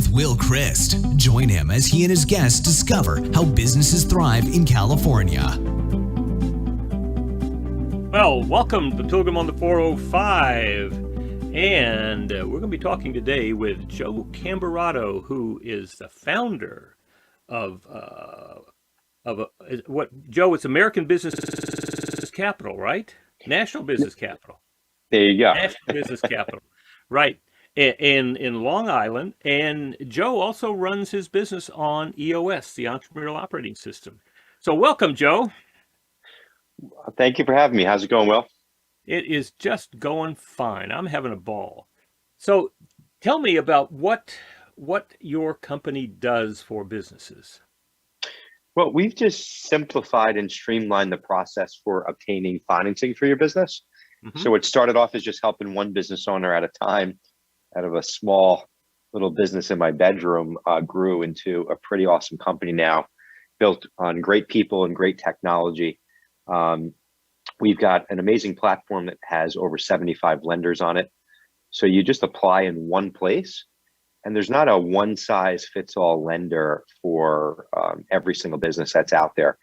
with Will Christ. Join him as he and his guests discover how businesses thrive in California. Well, welcome to Pilgrim on the 405. And we're going to be talking today with Joe Camberato, who is the founder of Joe, it's American Business Capital, right? National Business Capital. There you go. National Business Capital, right? In Long Island. And Joe also runs his business on EOS, the Entrepreneurial Operating System. So welcome, Joe. Thank you for having me. How's it going, Will? It is just going fine. I'm having a ball. So tell me about what your company does for businesses. Well, we've just simplified and streamlined the process for obtaining financing for your business. Mm-hmm. So it started off as just helping one business owner at a time out of a small little business in my bedroom, grew into a pretty awesome company now, built on great people and great technology. We've got an amazing platform that has over 75 lenders on it. So you just apply in one place, and there's not a one size fits all lender for every single business that's out there.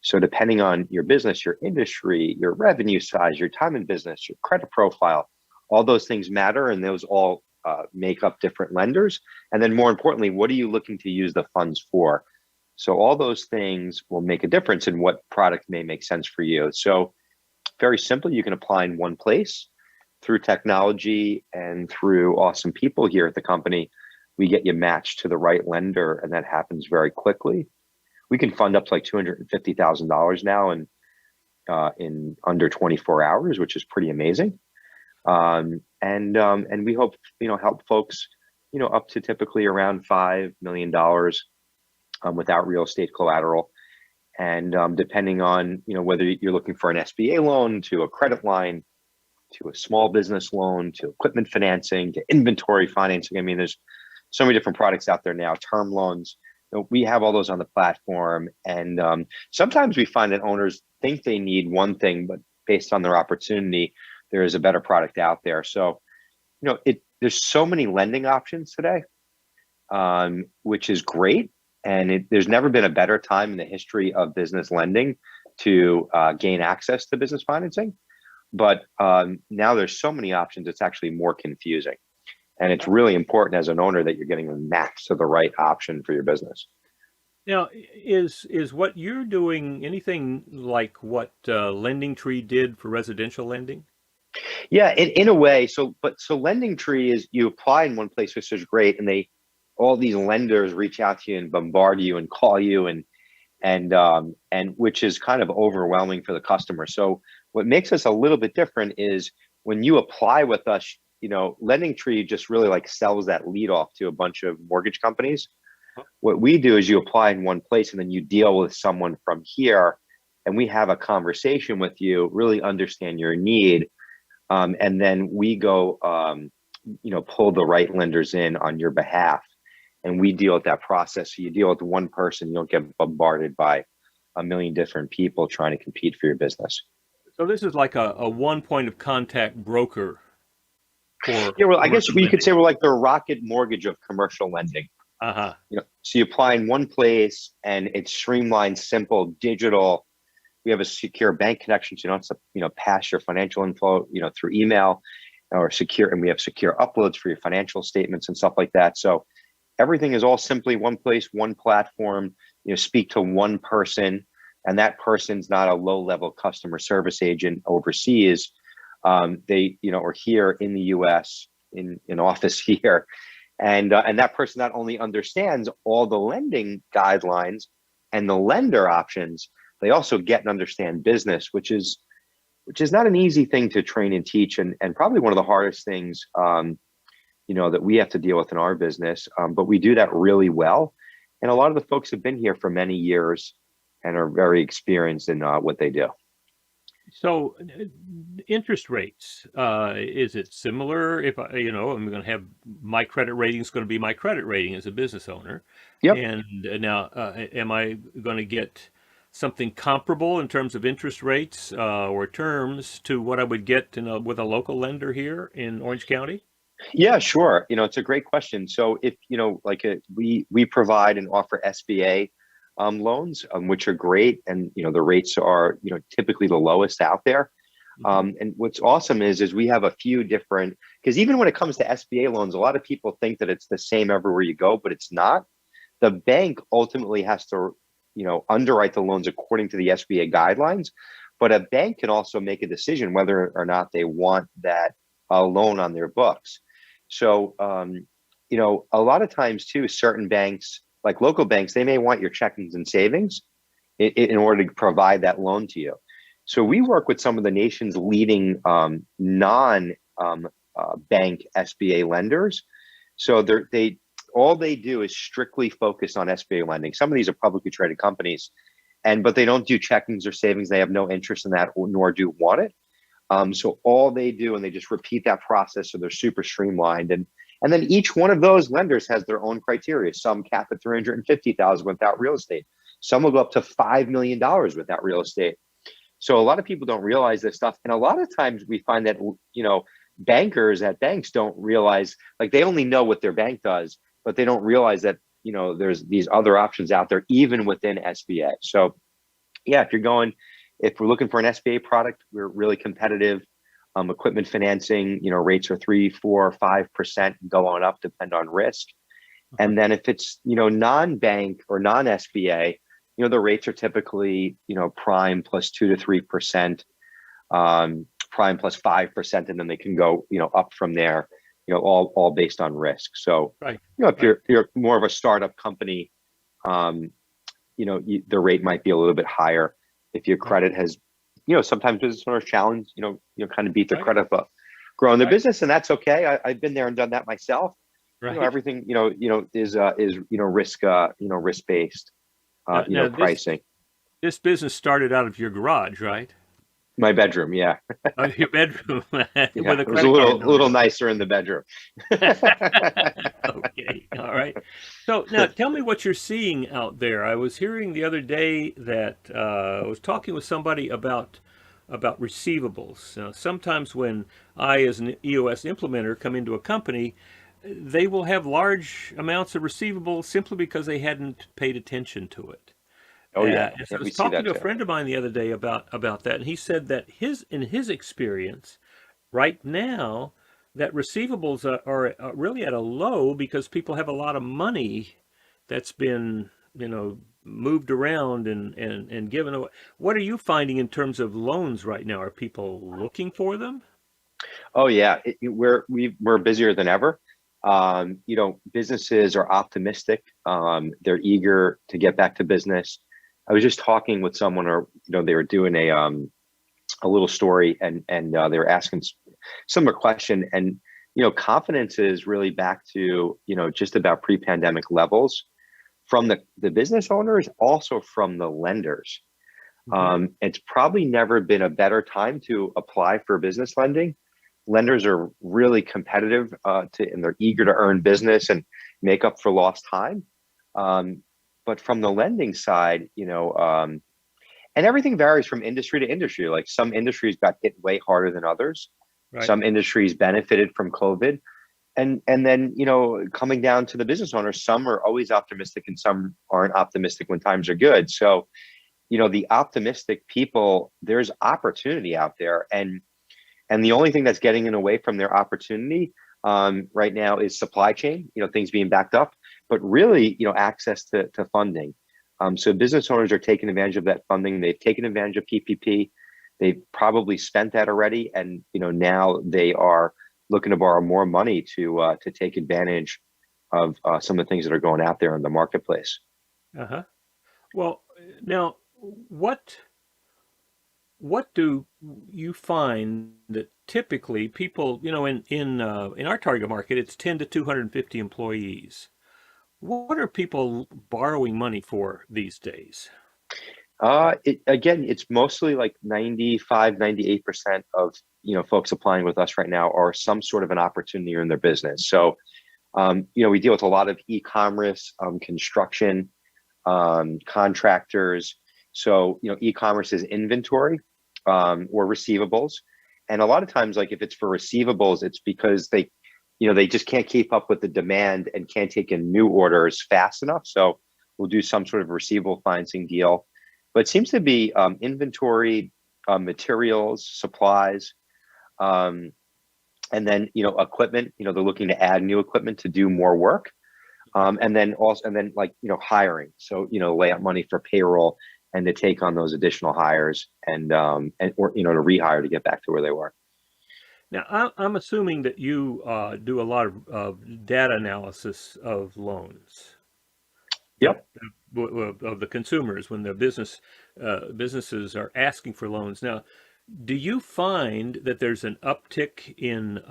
So depending on your business, your industry, your revenue size, your time in business, your credit profile, all those things matter, and those all make up different lenders. And then more importantly, what are you looking to use the funds for? So all those things will make a difference in what product may make sense for you. So very simple, you can apply in one place. Through technology and through awesome people here at the company, we get you matched to the right lender, and that happens very quickly. We can fund up to like $250,000 now in under 24 hours, which is pretty amazing. And we hope, help folks, up to typically around $5 million without real estate collateral. And depending on, whether you're looking for an SBA loan, to a credit line, to a small business loan, to equipment financing, to inventory financing. I mean, there's so many different products out there now, term loans. We have all those on the platform. And sometimes we find that owners think they need one thing, but based on their opportunity, there is a better product out there. So, there's so many lending options today, which is great. And there's never been a better time in the history of business lending to gain access to business financing. But now there's so many options, it's actually more confusing. And it's really important as an owner that you're getting a match to the right option for your business. Now, is what you're doing anything like what Lending Tree did for residential lending? Yeah, in a way. So Lending Tree is you apply in one place, which is great, and all these lenders reach out to you and bombard you and call you and which is kind of overwhelming for the customer. So what makes us a little bit different is when you apply with us, Lending Tree just really like sells that lead off to a bunch of mortgage companies. What we do is you apply in one place and then you deal with someone from here, and we have a conversation with you, really understand your need. And then we go, pull the right lenders in on your behalf, and we deal with that process. So you deal with one person, you don't get bombarded by a million different people trying to compete for your business. So this is like a one point of contact broker. Well, I guess you could say we're like the Rocket Mortgage of commercial lending. Uh-huh. So you apply in one place, and it's streamlined, simple, digital. We have a secure bank connection, so you don't have to, pass your financial info, through email or secure. And we have secure uploads for your financial statements and stuff like that. So everything is all simply one place, one platform. Speak to one person, and that person's not a low-level customer service agent overseas. They, are here in the U.S. in office here, and that person not only understands all the lending guidelines and the lender options, they also get and understand business, which is not an easy thing to train and teach, and probably one of the hardest things, that we have to deal with in our business. But we do that really well, and a lot of the folks have been here for many years and are very experienced in what they do. So interest rates, is it similar? If I'm going to have my credit rating is going to be my credit rating as a business owner. Yep. And now, am I going to get something comparable in terms of interest rates or terms to what I would get with a local lender here in Orange County? Yeah, sure. It's a great question. So if, we provide and offer SBA loans, which are great. And, the rates are, typically the lowest out there. Hmm. And what's awesome is we have a few different, because even when it comes to SBA loans, a lot of people think that it's the same everywhere you go, but it's not. The bank ultimately has to, underwrite the loans according to the SBA guidelines, but a bank can also make a decision whether or not they want that loan on their books. So, a lot of times too, certain banks, like local banks, they may want your checkings and savings in order to provide that loan to you. So we work with some of the nation's leading non bank SBA lenders. So they all they do is strictly focus on SBA lending. Some of these are publicly traded companies, but they don't do checkings or savings. They have no interest in that, nor do want it. So all they do, and they just repeat that process, so they're super streamlined. And then each one of those lenders has their own criteria. Some cap at 350,000 without real estate. Some will go up to $5 million without real estate. So a lot of people don't realize this stuff. And a lot of times we find that, bankers at banks don't realize, like they only know what their bank does, but they don't realize that, there's these other options out there, even within SBA. So yeah, if we're looking for an SBA product, we're really competitive. Equipment financing, rates are 3, 4, 5%, go on up, depend on risk. And then if it's, non-bank or non-SBA, the rates are typically, prime plus 2 to 3%, prime plus 5%, and then they can go, up from there, all based on risk. So, Right. If you're more of a startup company, the rate might be a little bit higher. If your credit has, sometimes business owners challenge, kind of beat their credit up, growing their business, and that's okay. I've been there and done that myself. Right. Everything, is risk based, Now pricing. this business started out of your garage, right? My bedroom, yeah. Your bedroom with Yeah, a it was credit a card little nicer in the bedroom. Okay, all right. So now tell me what you're seeing out there. I was hearing the other day that I was talking with somebody about receivables. Now, sometimes when I, as an EOS implementer, come into a company, they will have large amounts of receivables simply because they hadn't paid attention to it. Oh yeah, And so yeah, I we was see talking that to a too. friend of mine the other day about that, and he said that in his experience, right now, that receivables are really at a low because people have a lot of money that's been, moved around and given away. What are you finding in terms of loans right now? Are people looking for them? Oh yeah, we're busier than ever. Businesses are optimistic. They're eager to get back to business. I was just talking with someone, or they were doing a little story, and they were asking similar question, and confidence is really back to just about pre-pandemic levels from the business owners, also from the lenders. Hmm. It's probably never been a better time to apply for business lending. Lenders are really competitive, and they're eager to earn business and make up for lost time. But from the lending side, and everything varies from industry to industry. Like some industries got hit way harder than others. Right. Some industries benefited from COVID. And then, coming down to the business owners, some are always optimistic and some aren't optimistic when times are good. So, the optimistic people, there's opportunity out there. And the only thing that's getting in away from their opportunity right now is supply chain, things being backed up, but really, access to funding. So business owners are taking advantage of that funding. They've taken advantage of PPP. They've probably spent that already, and now they are looking to borrow more money to take advantage of some of the things that are going out there in the marketplace. Uh-huh. Well, now what do you find that typically people, in our target market, it's 10 to 250 employees. What are people borrowing money for these days? It's mostly like 95, 98% of folks applying with us right now are some sort of an opportunity in their business. So we deal with a lot of e-commerce, construction, contractors. So e-commerce is inventory or receivables, and a lot of times, like if it's for receivables, it's because they just can't keep up with the demand and can't take in new orders fast enough. So we'll do some sort of receivable financing deal. But it seems to be inventory, materials, supplies, and then equipment. They're looking to add new equipment to do more work, and then hiring. So lay out money for payroll and to take on those additional hires and or to rehire to get back to where they were. Now, I'm assuming that you do a lot of data analysis of loans. Yep. Of the consumers when the businesses are asking for loans. Now, do you find that there's an uptick in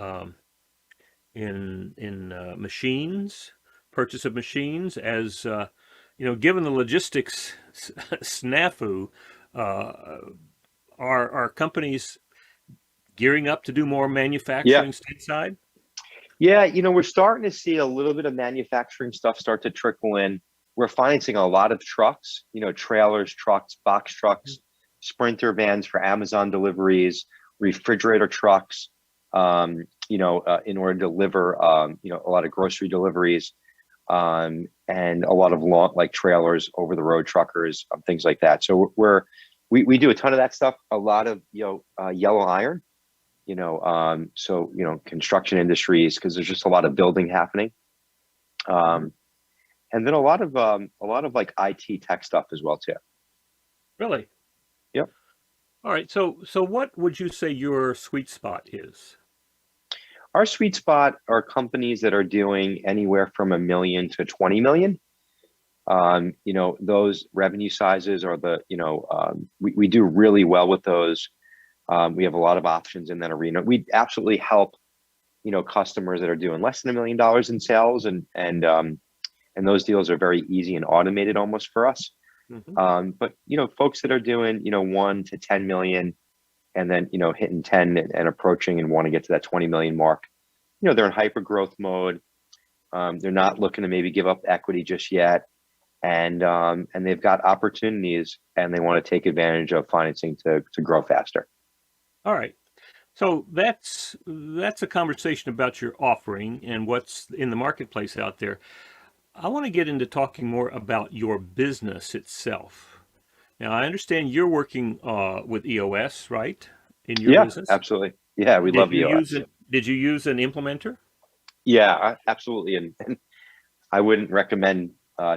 machines, purchase of machines, as given the logistics snafu, are companies gearing up to do more manufacturing stateside? Yeah, we're starting to see a little bit of manufacturing stuff start to trickle in. We're financing a lot of trucks, trailers, trucks, box trucks, Sprinter vans for Amazon deliveries, refrigerator trucks, in order to deliver, a lot of grocery deliveries, and a lot of long, like trailers, over the road truckers, things like that. So we do a ton of that stuff. A lot of, yellow iron, construction industries, because there's just a lot of building happening. And then a lot of like IT tech stuff as well too. Really? Yep. All right. So what would you say your sweet spot is? Our sweet spot are companies that are doing anywhere from $1 million to 20 million. Those revenue sizes are we do really well with those. We have a lot of options in that arena. We absolutely help, customers that are doing less than $1 million in sales, and those deals are very easy and automated almost for us. Mm-hmm. But folks that are doing 1 to 10 million, and then hitting 10 and approaching and want to get to that 20 million mark, they're in hyper growth mode. They're not looking to maybe give up equity just yet, and they've got opportunities and they want to take advantage of financing to grow faster. All right. So that's a conversation about your offering and what's in the marketplace out there. I want to get into talking more about your business itself. Now, I understand you're working with EOS, right? In your business? Yeah, absolutely. Yeah, we love EOS. Did you use an implementer? Yeah, absolutely. And I wouldn't recommend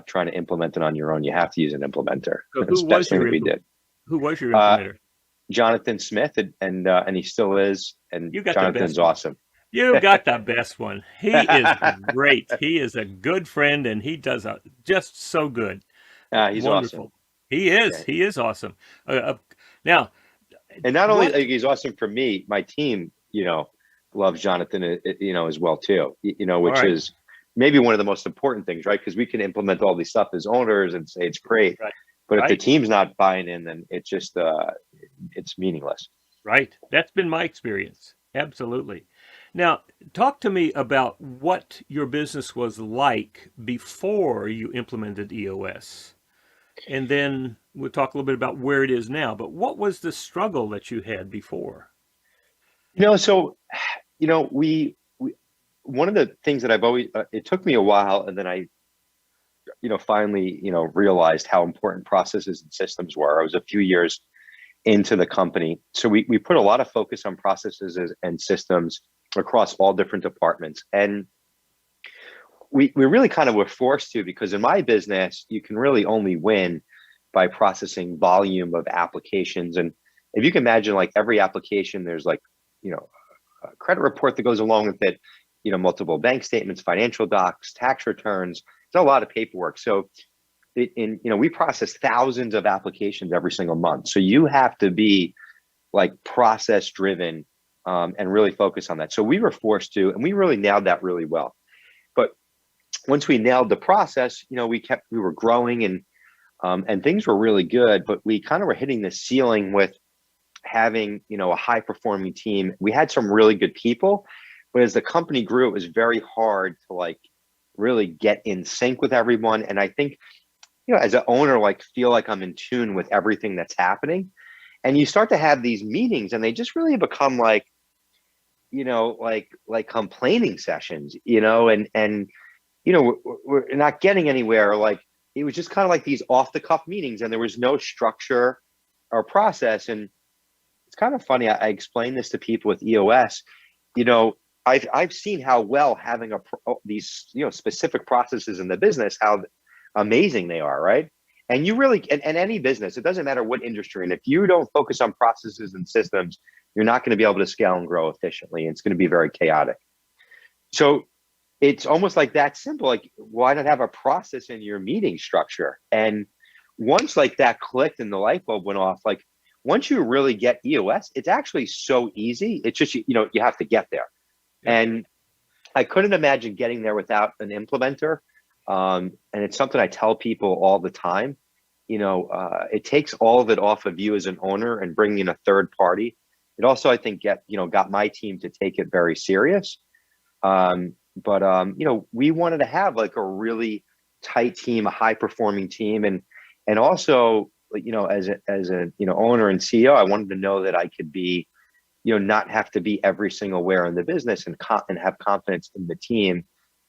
trying to implement it on your own. You have to use an implementer. So That's the best thing that we did. Who was your implementer? Jonathan Smith, and he still is. And You got Jonathan's the best awesome. You got the best one. He is great. He is a good friend, and he does just so good. He's wonderful. Awesome. He is. Yeah. He is awesome. Now, and not only he's awesome for me, my team, loves Jonathan, as well too. Which is maybe one of the most important things, right? Because we can implement all these stuff as owners and say it's great, right. But if the team's not buying in, then it's just it's meaningless. Right. That's been my experience. Absolutely. Now, talk to me about what your business was like before you implemented EOS. And then we'll talk a little bit about where it is now. But what was the struggle that you had before? We one of the things that I've always, it took me a while, and then I, finally, realized how important processes and systems were. I was a few years into the company. So we put a lot of focus on processes and systems across all different departments. And we really kind of were forced to, because in my business, you can really only win by processing volume of applications. And if you can imagine, like every application, there's like, a credit report that goes along with it, multiple bank statements, financial docs, tax returns. It's a lot of paperwork. So we process thousands of applications every single month. So you have to be like process driven and really focus on that. So we were forced to, and we really nailed that really well. But once we nailed the process, we were growing and things were really good, but we kind of were hitting the ceiling with having, a high performing team. We had some really good people, but as the company grew, it was very hard to like really get in sync with everyone. And I think, as an owner, like feel like I'm in tune with everything that's happening. And you start to have these meetings and they just really become like, like complaining sessions, and we're not getting anywhere. Like it was just kind of like these off the cuff meetings, and there was no structure or process. And it's kind of funny. I explain this to people with EOS. You know, I've seen how well having these specific processes in the business, how amazing they are, right? And you really, and any business, it doesn't matter what industry, and if you don't focus on processes and systems, you're not going to be able to scale and grow efficiently. It's going to be very chaotic. So it's almost like that simple. Like, why not have a process in your meeting structure? And once like that clicked and the light bulb went off, like once you really get EOS, it's actually so easy. It's just, you have to get there. Yeah. And I couldn't imagine getting there without an implementer. And it's something I tell people all the time. It takes all of it off of you as an owner and bringing in a third party. It also, I think, got my team to take it very serious. But we wanted to have like a really tight team, a high performing team, and also, as a owner and CEO, I wanted to know that I could be, not have to be every single where in the business, and have confidence in the team,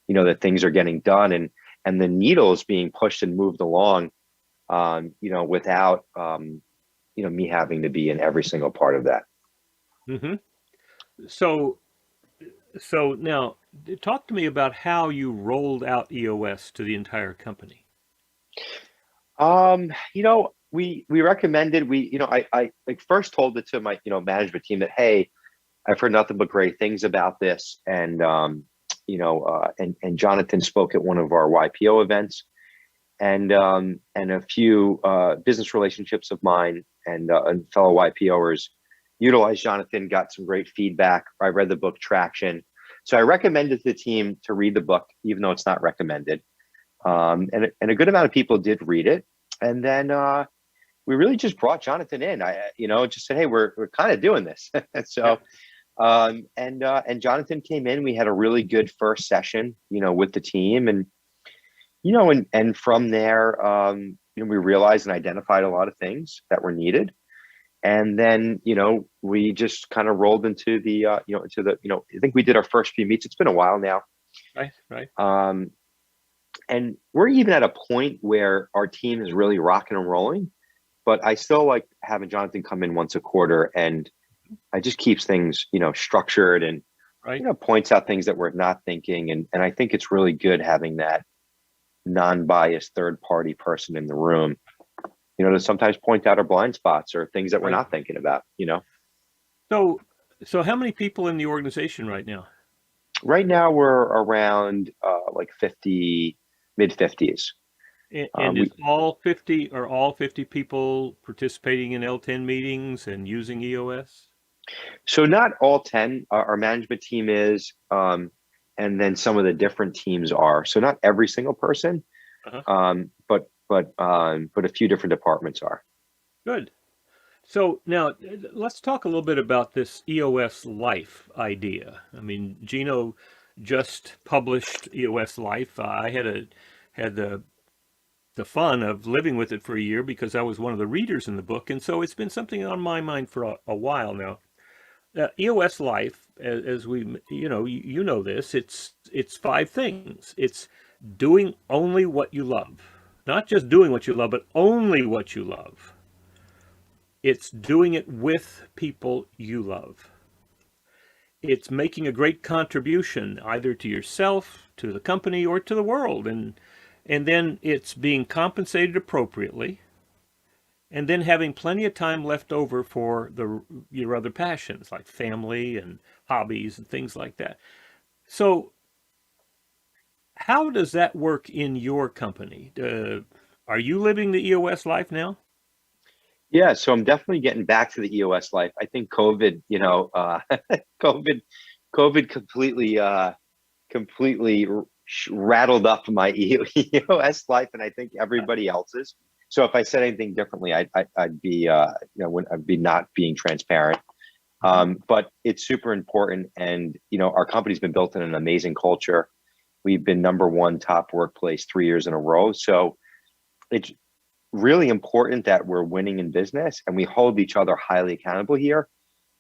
that things are getting done, and the needle is being pushed and moved along, without me having to be in every single part of that. Mm-hmm. So now talk to me about how you rolled out EOS to the entire company. We recommended, I like first told it to my, management team that, hey, I've heard nothing but great things about this. And, and Jonathan spoke at one of our YPO events, and a few business relationships of mine and fellow YPOers utilized Jonathan, got some great feedback. I read the book Traction. So I recommended to the team to read the book, even though it's not recommended. And a good amount of people did read it. And then we really just brought Jonathan in. Just said, hey, we're kind of doing this. So, and Jonathan came in. We had a really good first session, with the team, and and from there, we realized and identified a lot of things that were needed. And then, we just kind of rolled into the, I think we did our first few meets. It's been a while now. Right. And we're even at a point where our team is really rocking and rolling, but I still like having Jonathan come in once a quarter, and I just keeps things, structured, and, points out things that we're not thinking. And I think it's really good having that non-biased third party person in the room, to sometimes point out our blind spots or things that we're not thinking about, So how many people in the organization right now? Right now we're around like 50, mid 50s. And is all 50 people participating in L10 meetings and using EOS? So not all 10, our management team is, and then some of the different teams are. So not every single person, but a few different departments are. Good. So now let's talk a little bit about this EOS Life idea. I mean, Gino just published EOS Life. I had the fun of living with it for a year because I was one of the readers in the book, and so it's been something on my mind for a while now. EOS Life, as we you know this, it's 5 things. It's doing only what you love. Not just doing what you love, but only what you love. It's doing it with people you love. It's making a great contribution either to yourself, to the company, or to the world. And then it's being compensated appropriately. And then having plenty of time left over for your other passions, like family and hobbies and things like that. So how does that work in your company? Are you living the EOS life now? Yeah, so I'm definitely getting back to the EOS life. I think COVID, COVID completely rattled up my EOS life, and I think everybody else's. So if I said anything differently, I'd be, I'd be not being transparent. But it's super important, and our company's been built in an amazing culture. We've been #1 top workplace 3 years in a row. So it's really important that we're winning in business, and we hold each other highly accountable here.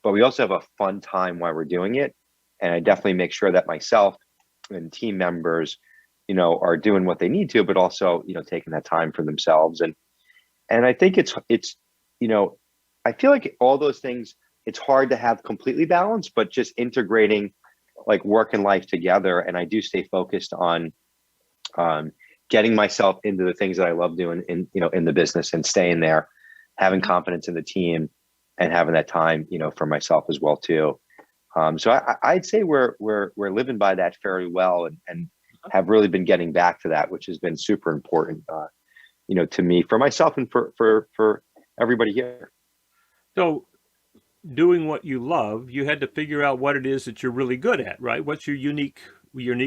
But we also have a fun time while we're doing it. And I definitely make sure that myself and team members, are doing what they need to, but also, taking that time for themselves. And I think it's, I feel like all those things, it's hard to have completely balanced, but just integrating like work and life together. And I do stay focused on getting myself into the things that I love doing in the business and staying there, having confidence in the team and having that time, for myself as well too. So I'd say we're living by that fairly well and have really been getting back to that, which has been super important, to me, for myself and for everybody here. So doing what you love, you had to figure out what it is that you're really good at, right? What's your unique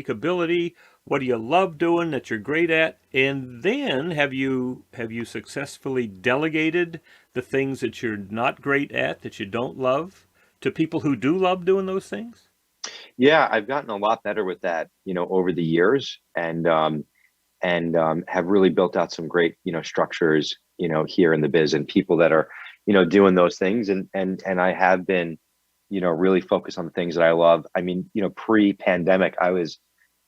ability? What do you love doing that you're great at? And then have you successfully delegated the things that you're not great at, that you don't love, to people who do love doing those things? Yeah, I've gotten a lot better with that, over the years, and have really built out some great, structures, here in the biz, and people that are, doing those things. And I have been, really focused on the things that I love. I mean, pre-pandemic, I was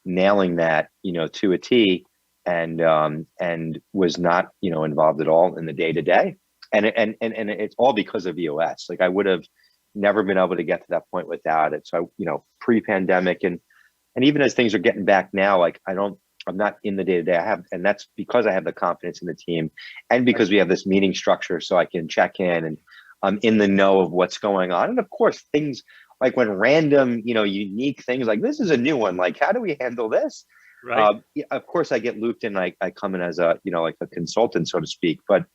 nailing that, to a T, and was not, involved at all in the day to day. And it's all because of EOS. Like, I would have never been able to get to that point without it. So, pre-pandemic, and even as things are getting back now, like, I'm not in the day to day. And that's because I have the confidence in the team, and because we have this meeting structure, so I can check in and I'm in the know of what's going on. And of course, things like when random, unique things like this is a new one, like, how do we handle this? Right. Yeah, of course, I get looped in. I come in as a, like a consultant, so to speak. But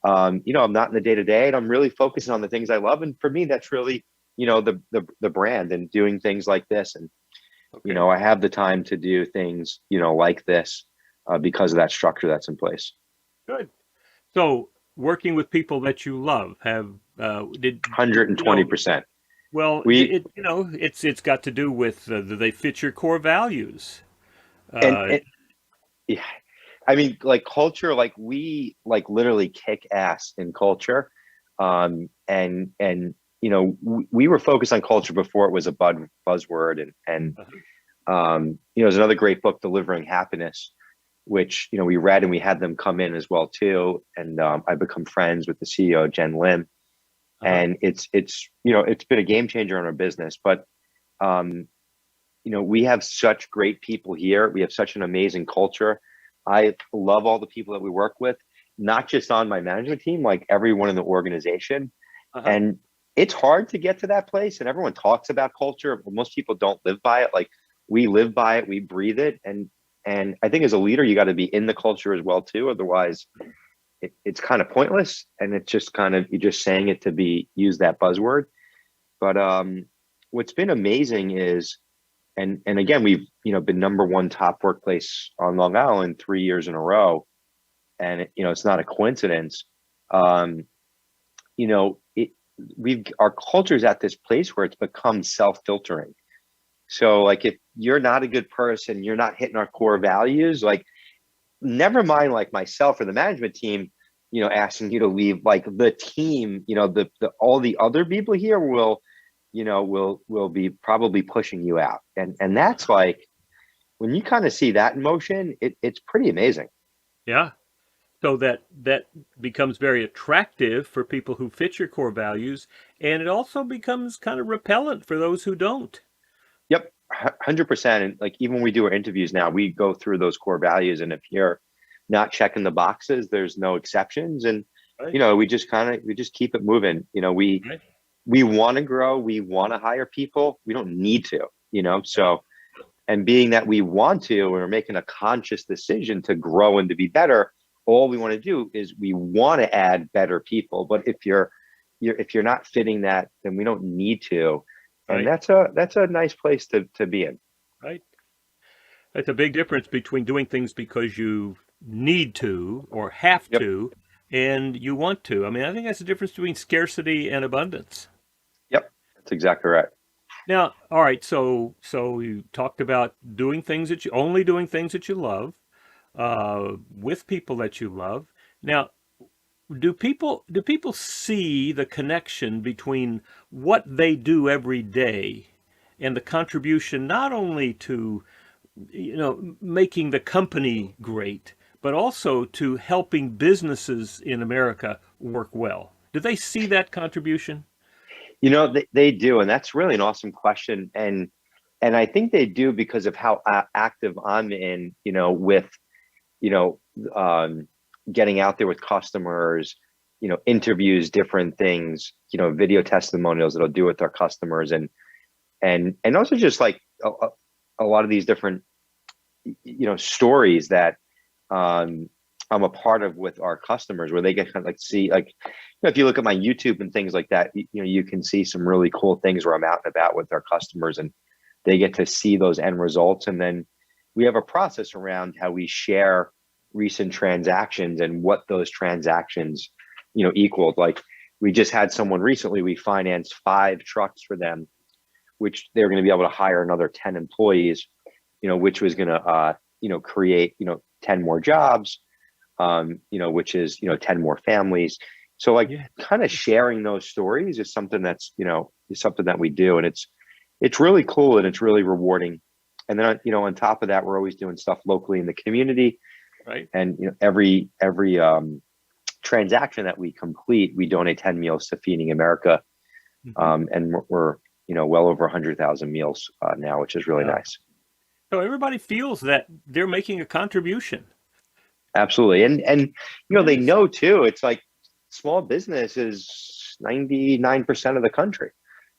I'm not in the day to day, and I'm really focusing on the things I love. And for me, that's really, the brand and doing things like this. And Okay. I have the time to do things, like this, because of that structure that's in place. Good. So working with people that you love, did 120%. well, We it's got to do with do they fit your core values? Uh, and yeah, I mean, like, culture, like, we like literally kick ass in culture. And we were focused on culture before it was a buzzword. And there's another great book, Delivering Happiness, which, we read, and we had them come in as well too. And I've become friends with the CEO, Jen Lim. And it's been a game changer in our business. But we have such great people here. We have such an amazing culture. I love all the people that we work with, not just on my management team, like everyone in the organization. And it's hard to get to that place. And everyone talks about culture, but most people don't live by it. Like, we live by it, we breathe it. And I think as a leader, you got to be in the culture as well too. Otherwise, it's kind of pointless. And it's just kind of, you're just saying it to use that buzzword. But what's been amazing is, and again, we've, been number 1 top workplace on Long Island 3 years in a row. And it's not a coincidence. Our culture is at this place where it's become self-filtering. So, like, if you're not a good person, you're not hitting our core values, like, never mind, like, myself or the management team, asking you to leave, like, the team, the all the other people here will be probably pushing you out. And that's, like, when you kind of see that in motion, it's pretty amazing. yeah. So that becomes very attractive for people who fit your core values, and it also becomes kind of repellent for those who don't. Yep, 100%. And, like, even when we do our interviews now, we go through those core values, and if you're not checking the boxes, there's no exceptions. And Right. we just keep it moving. Right. We want to grow, we want to hire people, we don't need to. So, and being that we want to, and we're making a conscious decision to grow and to be better, all we want to do is we want to add better people. But if you're not fitting that, then we don't need to. And Right. that's a nice place to be in. Right. That's a big difference between doing things because you need to or have Yep. to and you want to. I mean, I think that's the difference between scarcity and abundance. Yep. That's exactly right. Now, all right, so you talked about doing things that you only doing things that you love, with people that you love. Now, do people see the connection between what they do every day and the contribution not only to, making the company great, but also to helping businesses in America work well. Do they see that contribution? They do, and that's really an awesome question. And I think they do because of how active I'm in, with, you know, um, getting out there with customers, interviews, different things, video testimonials that I'll do with our customers, and also just like a lot of these different, stories that I'm a part of with our customers, where they get kind of like see, like, if you look at my YouTube and things like that, you can see some really cool things where I'm out and about with our customers, and they get to see those end results. And then we have a process around how we share recent transactions and what those transactions, equaled. Like, we just had someone recently, we financed 5 trucks for them, which they're going to be able to hire another 10 employees, which was going to, create, 10 more jobs, which is, 10 more families. So, like, Yeah. kind of sharing those stories is something that's, is something that we do. And it's really cool, and it's really rewarding. And then, on top of that, we're always doing stuff locally in the community. Right. And, every transaction that we complete, we donate 10 meals to Feeding America. And we're, well over 100,000 meals now, which is really nice. So everybody feels that they're making a contribution. Absolutely. And they know too, it's like small business is 99% of the country.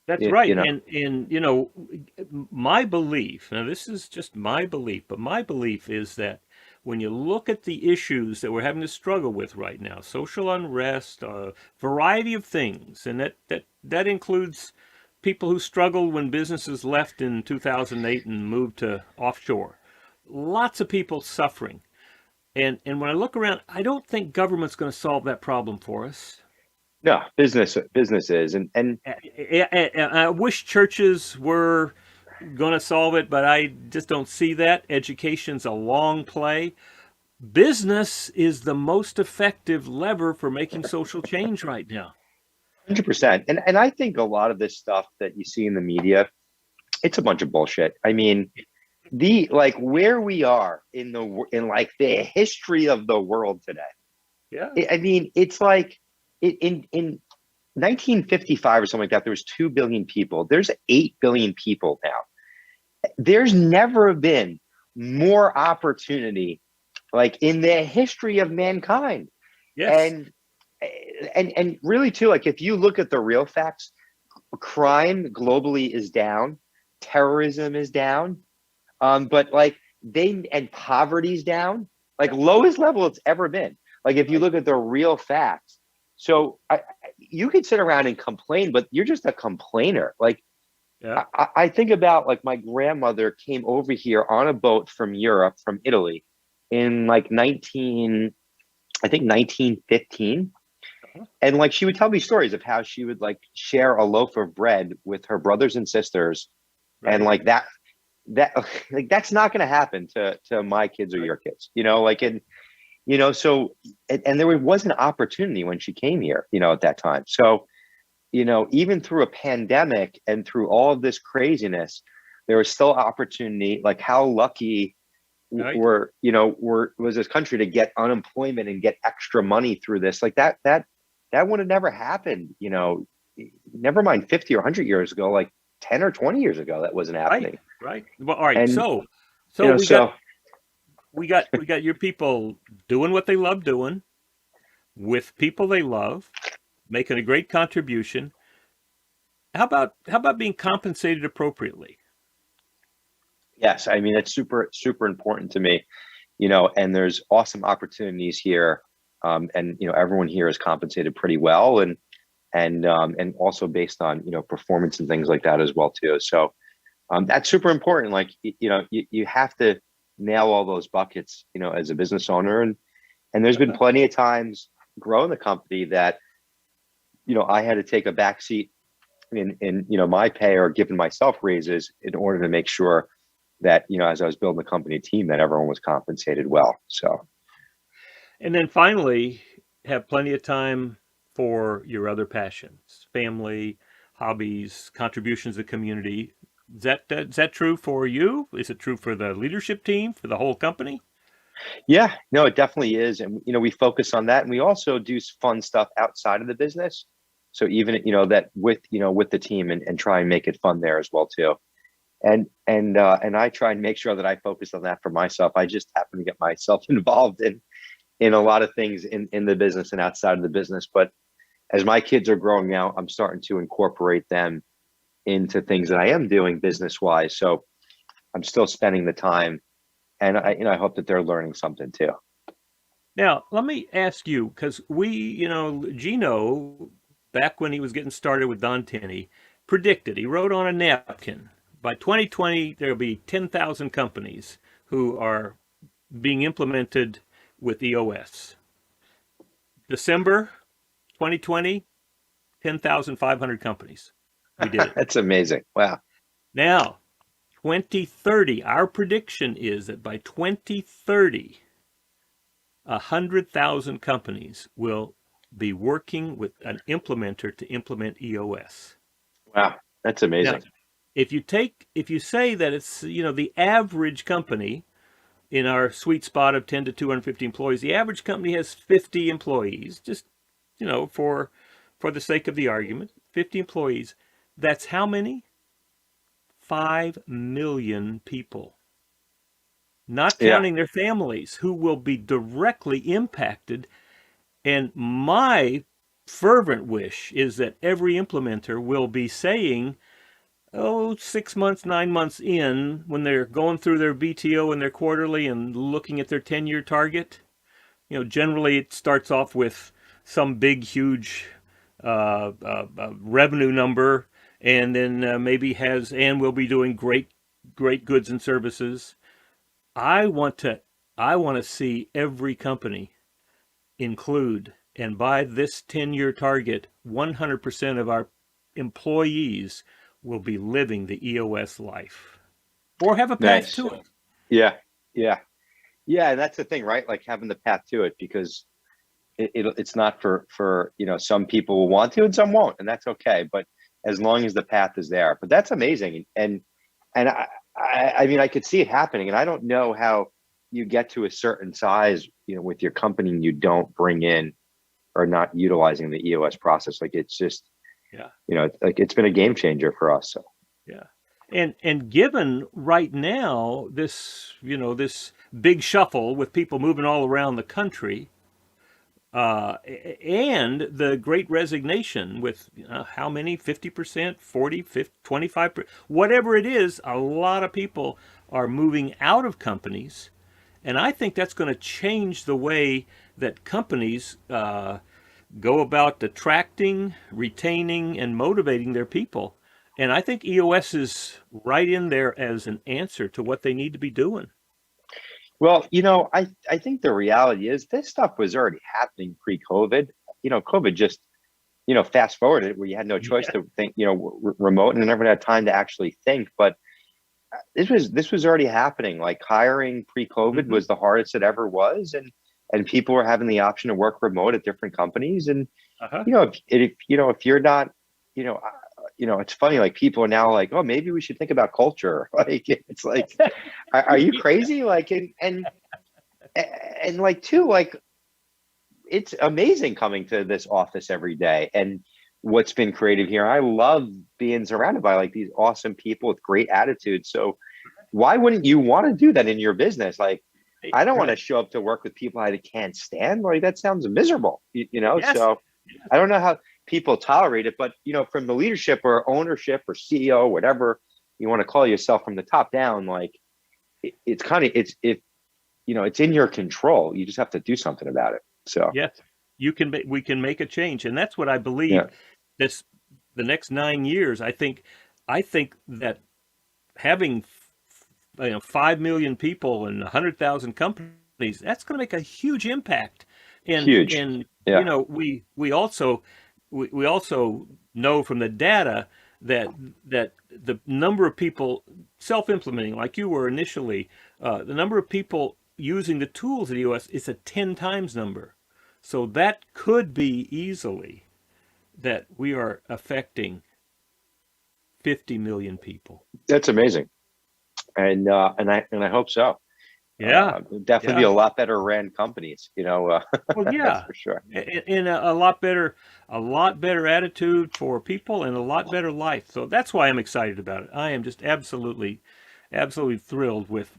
That's right. And my belief, now this is just my belief, but my belief is that when you look at the issues that we're having to struggle with right now, social unrest, a variety of things, and that includes people who struggled when businesses left in 2008 and moved to offshore. Lots of people suffering. And when I look around, I don't think government's going to solve that problem for us. No, business is, and I wish churches were going to solve it, but I just don't see that. Education's a long play. Business is the most effective lever for making social change right now. 100%. And I think a lot of this stuff that you see in the media, it's a bunch of bullshit. I mean, where we are in like the history of the world today. Yeah. I mean, it's like in 1955 or something like that, there was 2 billion people. There's 8 billion people now. There's never been more opportunity, like, in the history of mankind. Yes. And really too, like, if you look at the real facts, crime globally is down, terrorism is down, but and poverty's down, like, lowest level it's ever been. Like, if you look at the real facts. So you could sit around and complain, but you're just a complainer. Like, yeah. I think about, like, my grandmother came over here on a boat from Europe, from Italy, in like 1915. And, like, she would tell me stories of how she would, like, share a loaf of bread with her brothers and sisters. Right. And like that like, that's not going to happen to my kids or your kids, like, so, and there was an opportunity when she came here, at that time. So, even through a pandemic and through all of this craziness, there was still opportunity. Like, how lucky was this country to get unemployment and get extra money through this? Like, that would have never happened, never mind 50 or 100 years ago, like 10 or 20 years ago, that wasn't happening. Right. Well, all right. And, so we got your people doing what they love doing with people they love, making a great contribution. How about being compensated appropriately? Yes, I mean, it's super, super important to me, and there's awesome opportunities here. And, everyone here is compensated pretty well, and also based on, performance and things like that as well too. So that's super important. Like, you have to nail all those buckets, as a business owner. And there's been plenty of times growing the company that, I had to take a back seat in my pay, or giving myself raises, in order to make sure that, as I was building the company team, that everyone was compensated well. So, and then finally, have plenty of time for your other passions, family, hobbies, contributions to the community. Is that true for you? Is it true for the leadership team, for the whole company? Yeah, no, it definitely is. And, we focus on that. And we also do fun stuff outside of the business. So even, that with the team and try and make it fun there as well too. And I try and make sure that I focus on that for myself. I just happen to get myself involved in a lot of things in the business and outside of the business. But as my kids are growing now, I'm starting to incorporate them into things that I am doing business wise. So I'm still spending the time, and I hope that they're learning something too. Now, let me ask you, because Gino, back when he was getting started with Don Tenney, predicted, he wrote on a napkin, by 2020, there'll be 10,000 companies who are being implemented with EOS. December 2020, 10,500 companies. We did it. That's amazing. Wow. Now, 2030, our prediction is that by 2030, 100,000 companies will be working with an implementer to implement EOS. Wow. That's amazing. Now, if you say that it's, the average company in our sweet spot of 10 to 250 employees, the average company has 50 employees, just, for the sake of the argument, 50 employees. That's how many? 5 million people. Not counting their families who will be directly impacted. And my fervent wish is that every implementer will be saying, 6 months, 9 months in, when they're going through their BTO and their quarterly and looking at their 10-year target, generally it starts off with some big, huge revenue number, and then maybe will be doing great goods and services. I want to see every company include, and by this 10-year target, 100% of our employees will be living the EOS life or have a path to it. Yeah. And that's the thing, right? Like having the path to it, because it's not for some people will want to and some won't, and that's okay. But as long as the path is there, but that's amazing. And I mean, I could see it happening, and I don't know how you get to a certain size, with your company, and you don't bring in or not utilizing the EOS process. Like it's just, like it's been a game changer for us. So yeah. And given right now this big shuffle with people moving all around the country, and the great resignation with how many, 50%, 40, 50, 25%, whatever it is, a lot of people are moving out of companies. And I think that's going to change the way that companies go about attracting, retaining, and motivating their people. And I think EOS is right in there as an answer to what they need to be doing. Well, I think the reality is this stuff was already happening pre-COVID. COVID just, fast forwarded where you had no choice to think, remote, and never had time to actually think. But this was already happening. Like hiring pre-COVID was the hardest it ever was, and people were having the option to work remote at different companies. And if you're not, it's funny, like people are now like, oh, maybe we should think about culture. Like it's like, are you crazy? Like and like too, like it's amazing coming to this office every day and what's been created here. I love being surrounded by like these awesome people with great attitudes. So why wouldn't you want to do that in your business? Like I don't want to show up to work with people I can't stand. Like that sounds miserable, Yes. So I don't know how people tolerate it, but from the leadership or ownership or CEO, whatever you want to call yourself, from the top down, like it's in your control. You just have to do something about it. So yes, we can make a change, and that's what I believe. The next 9 years, I think that having 5 million people and 100,000 companies, that's going to make a huge impact. And huge. And we also know from the data that the number of people self-implementing, like you were initially, the number of people using the tools at EOS is a 10 times number. So that could be easily that we are affecting 50 million people. That's amazing. And I hope so. Yeah. Definitely be Yeah. a lot better ran companies, Well, that's yeah. for sure. In a lot better attitude for people and a lot better life. So that's why I'm excited about it. I am just absolutely thrilled with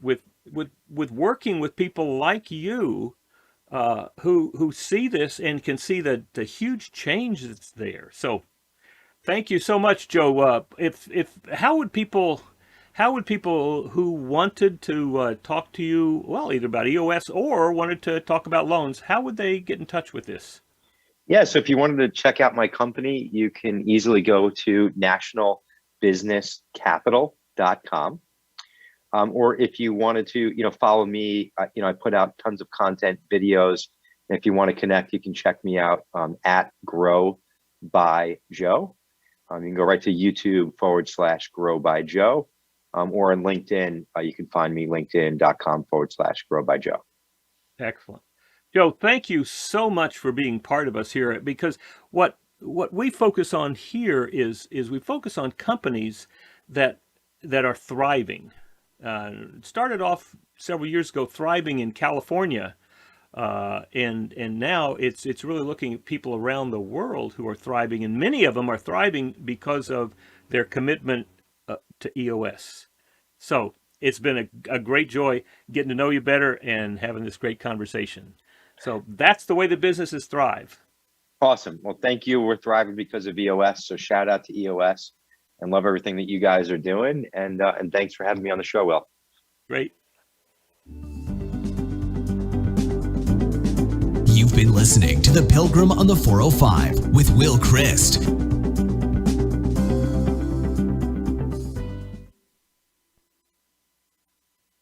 working with people like you, who see this and can see the huge change that's there. So thank you so much, Joe. If how would people who wanted to talk to you, well, either about EOS or wanted to talk about loans, how would they get in touch with this? Yeah, so if you wanted to check out my company, you can easily go to nationalbusinesscapital.com. Or if you wanted to, follow me, I put out tons of content, videos. And if you want to connect, you can check me out at Grow by Joe. You can go right to YouTube/Grow by Joe, or on LinkedIn, you can find me linkedin.com/Grow by Joe. Excellent. Joe, thank you so much for being part of us here, because what we focus on here is we focus on companies that are thriving. It started off several years ago thriving in California, and now it's really looking at people around the world who are thriving, and many of them are thriving because of their commitment to EOS. So it's been a great joy getting to know you better and having this great conversation. So that's the way the businesses thrive. Awesome. Well, thank you. We're thriving because of EOS. So shout out to EOS, and love everything that you guys are doing. And thanks for having me on the show, Will. Great. You've been listening to the Pilgrim on the 405 with Will Christ.